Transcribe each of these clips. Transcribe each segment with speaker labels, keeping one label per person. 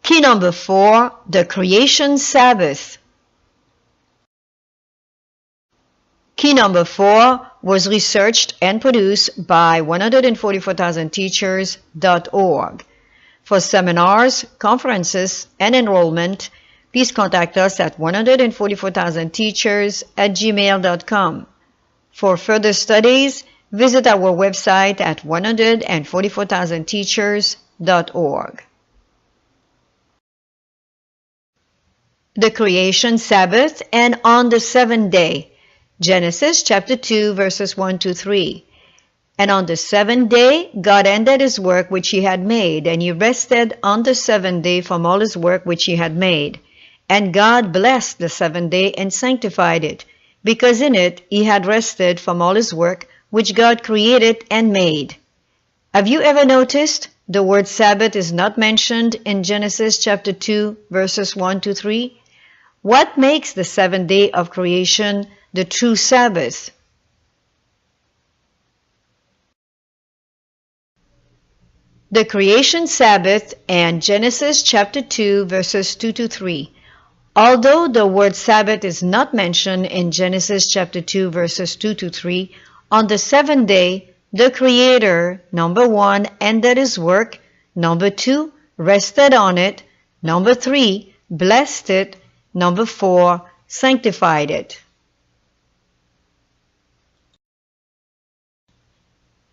Speaker 1: Key number 4, the Creation Sabbath. Key number 4 was researched and produced by 144,000teachers.org. For seminars, conferences, and enrollment, please contact us at 144,000teachers@gmail.com. For further studies, visit our website at 144,000teachers.org. The Creation Sabbath and on the seventh day. Genesis chapter 2 verses 1 to 3. And on the seventh day God ended his work which he had made, and he rested on the seventh day from all his work which he had made. And God blessed the seventh day and sanctified it, because in it he had rested from all his work which God created and made. Have you ever noticed the word Sabbath is not mentioned in Genesis chapter 2 verses 1 to 3? What makes the seventh day of creation the true Sabbath? The Creation Sabbath and Genesis chapter 2 verses 2 to 3. Although the word Sabbath is not mentioned in Genesis chapter 2 verses 2 to 3, on the seventh day, the Creator, number 1, ended his work, number 2, rested on it, number 3, blessed it, number 4, sanctified it.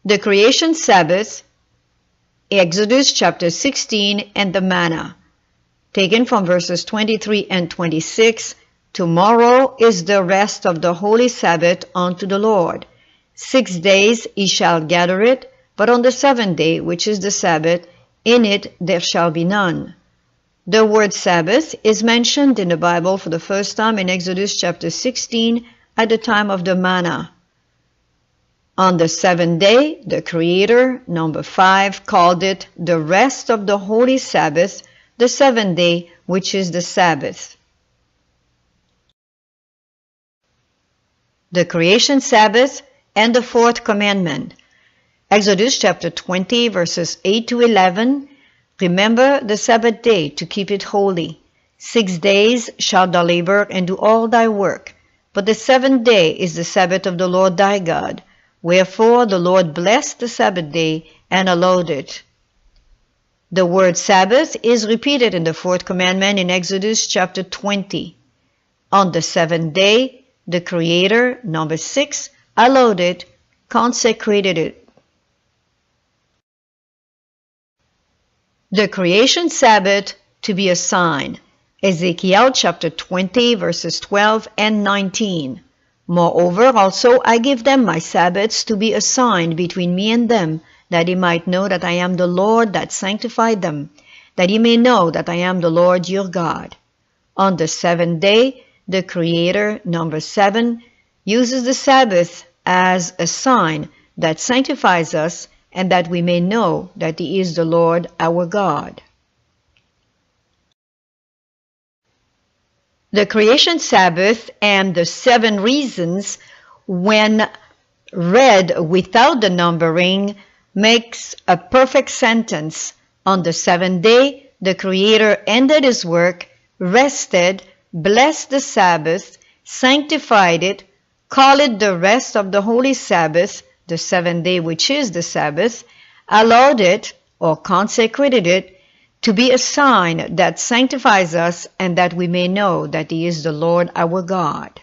Speaker 1: The Creation Sabbath, Exodus chapter 16 and the manna. Taken from verses 23 and 26, tomorrow is the rest of the holy Sabbath unto the Lord. 6 days he shall gather it, but on the seventh day, which is the Sabbath, in it there shall be none. The word Sabbath is mentioned in the Bible for the first time in Exodus chapter 16 at the time of the manna. On the seventh day, the Creator, number 5, called it the rest of the holy Sabbath, the seventh day, which is the Sabbath. The Creation Sabbath and the fourth commandment. Exodus chapter 20 verses 8 to 11. Remember the Sabbath day to keep it holy. 6 days shalt thou labor and do all thy work, but the seventh day is the Sabbath of the Lord thy God. Wherefore the Lord blessed the Sabbath day and allowed it. The word Sabbath is repeated in the fourth commandment in Exodus chapter 20. On the seventh day, the Creator, number 6, allowed it, consecrated it. The Creation Sabbath to be a sign. Ezekiel chapter 20 verses 12 and 19. Moreover, also I give them my Sabbaths to be a sign between me and them, that ye might know that I am the Lord that sanctified them, that ye may know that I am the Lord your God. On the seventh day, the Creator, number 7, uses the Sabbath as a sign that sanctifies us and that we may know that he is the Lord our God. The Creation Sabbath and the 7 reasons, when read without the numbering, makes a perfect sentence. On the seventh day, the Creator ended his work, rested, blessed the Sabbath, sanctified it, called it the rest of the holy Sabbath, the seventh day which is the Sabbath, allowed it or consecrated it to be a sign that sanctifies us and that we may know that he is the Lord our God.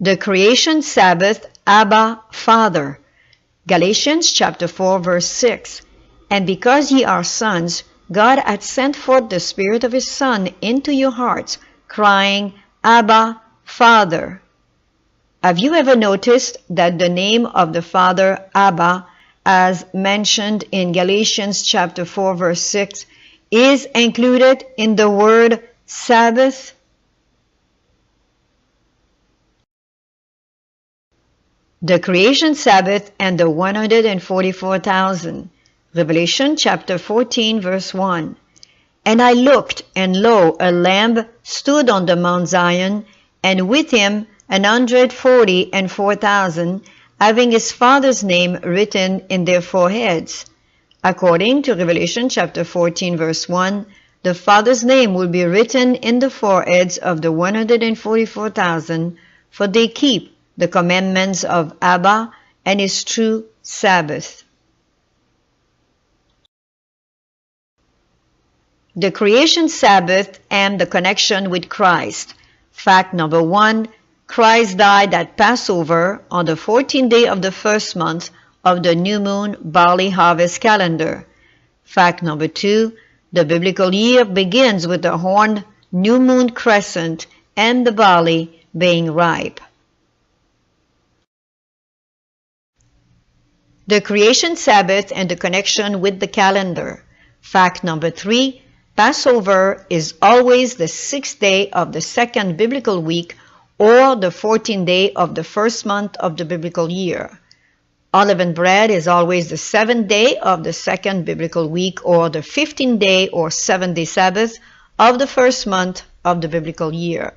Speaker 1: The Creation Sabbath, ABBA, Father. Galatians chapter 4 verse 6. And because ye are sons, God hath sent forth the Spirit of his Son into your hearts, crying, Abba, Father. Have you ever noticed that the name of the Father, Abba, as mentioned in Galatians chapter 4 verse 6, is included in the word Sabbath? The Creation Sabbath and the 144,000. Revelation chapter 14 verse 1. And I looked, and lo, a Lamb stood on the Mount Zion, and with him 144,000, having his father's name written in their foreheads. According to Revelation chapter 14 verse 1, the Father's name will be written in the foreheads of the 144,000, for they keep the commandments of ABBA and his true Sabbath. The Creation Sabbath and the connection with Christ. Fact number 1, Christ died at Passover on the 14th day of the first month of the new moon barley harvest calendar. Fact number 2, the biblical year begins with the horned new moon crescent and the barley being ripe. The Creation Sabbath and the connection with the calendar. Fact number 3, Passover is always the 6th day of the second biblical week or the 14th day of the first month of the biblical year. Unleavened bread is always the 7th day of the second biblical week or the 15th day or 7th-day Sabbath of the first month of the biblical year.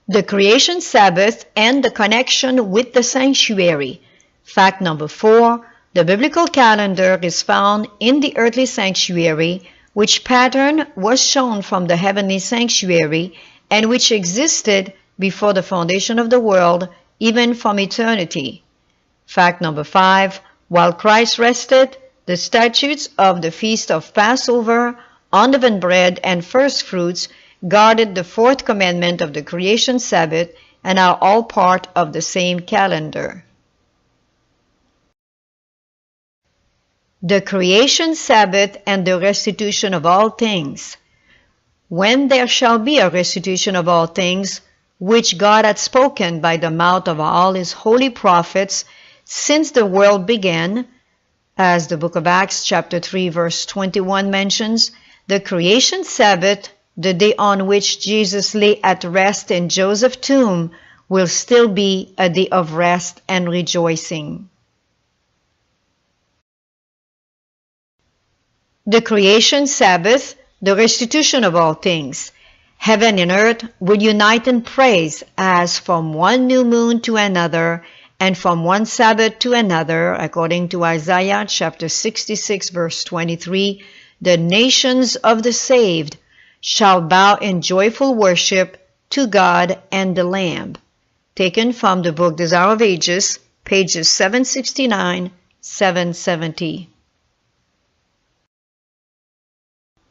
Speaker 1: The Creation Sabbath and the connection with the sanctuary. Fact number 4, the biblical calendar is found in the earthly sanctuary, which pattern was shown from the heavenly sanctuary and which existed before the foundation of the world, even from eternity. Fact number 5, while Christ rested, the statutes of the feast of Passover, unleavened bread, and first fruits guarded the fourth commandment of the Creation Sabbath and are all part of the same calendar. The Creation Sabbath and the restitution of all things. When there shall be a restitution of all things, which God had spoken by the mouth of all his holy prophets since the world began, as the book of Acts chapter 3 verse 21 mentions, the Creation Sabbath, the day on which Jesus lay at rest in Joseph's tomb, will still be a day of rest and rejoicing. The Creation Sabbath, the restitution of all things. Heaven and earth will unite in praise as from one new moon to another and from one Sabbath to another, according to Isaiah chapter 66 verse 23, the nations of the saved shall bow in joyful worship to God and the Lamb. Taken from the book Desire of Ages, pages 769, 770.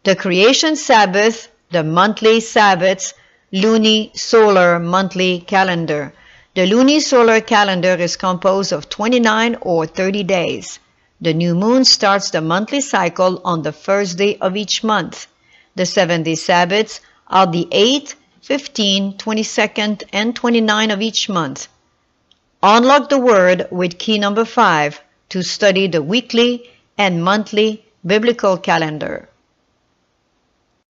Speaker 1: The Creation Sabbath, the monthly Sabbaths, luni-solar monthly calendar. The luni-solar calendar is composed of 29 or 30 days. The new moon starts the monthly cycle on the first day of each month. The 7-day Sabbaths are the 8th, 15th, 22nd, and 29th of each month. Unlock the Word with key number 5 to study the weekly and monthly biblical calendar.